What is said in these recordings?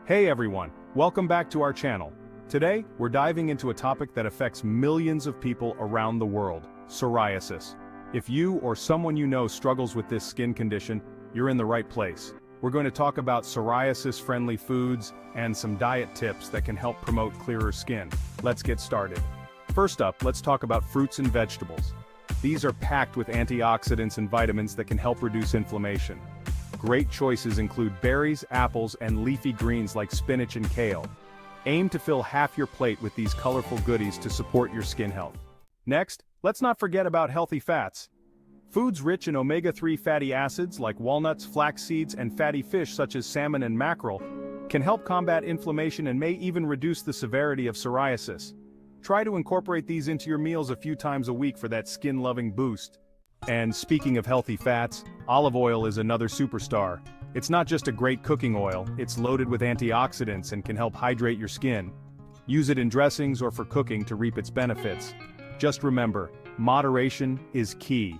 Hey everyone, welcome back to our channel. Today, we're diving into a topic that affects millions of people around the world, psoriasis. If you or someone you know struggles with this skin condition, you're in the right place. We're going to talk about psoriasis-friendly foods and some diet tips that can help promote clearer skin. Let's get started. First up, let's talk about fruits and vegetables. These are packed with antioxidants and vitamins that can help reduce inflammation. Great choices include berries, apples, and leafy greens like spinach and kale. Aim to fill half your plate with these colorful goodies to support your skin health. Next, let's not forget about healthy fats. Foods rich in omega-3 fatty acids like walnuts, flax seeds, and fatty fish such as salmon and mackerel can help combat inflammation and may even reduce the severity of psoriasis. Try to incorporate these into your meals a few times a week for that skin-loving boost. And speaking of healthy fats, olive oil is another superstar. It's not just a great cooking oil, it's loaded with antioxidants and can help hydrate your skin. Use it in dressings or for cooking to reap its benefits. Just remember, moderation is key.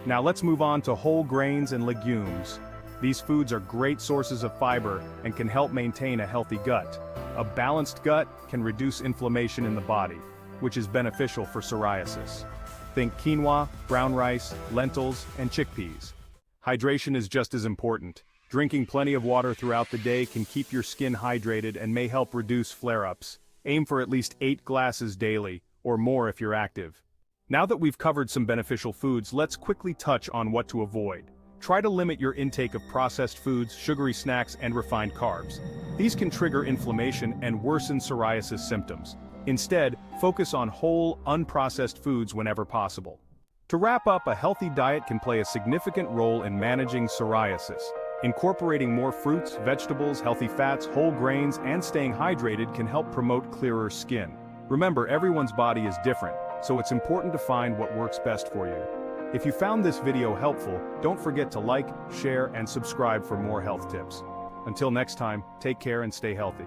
Now let's move on to whole grains and legumes. These foods are great sources of fiber and can help maintain a healthy gut. A balanced gut can reduce inflammation in the body, which is beneficial for psoriasis. Think quinoa, brown rice, lentils, and chickpeas. Hydration is just as important. Drinking plenty of water throughout the day can keep your skin hydrated and may help reduce flare-ups. Aim for at least 8 glasses daily, or more if you're active. Now that we've covered some beneficial foods, let's quickly touch on what to avoid. Try to limit your intake of processed foods, sugary snacks, and refined carbs. These can trigger inflammation and worsen psoriasis symptoms. Instead, focus on whole, unprocessed foods whenever possible. To wrap up, a healthy diet can play a significant role in managing psoriasis. Incorporating more fruits, vegetables, healthy fats, whole grains, and staying hydrated can help promote clearer skin. Remember, everyone's body is different, so it's important to find what works best for you. If you found this video helpful, don't forget to like, share, and subscribe for more health tips. Until next time, take care and stay healthy.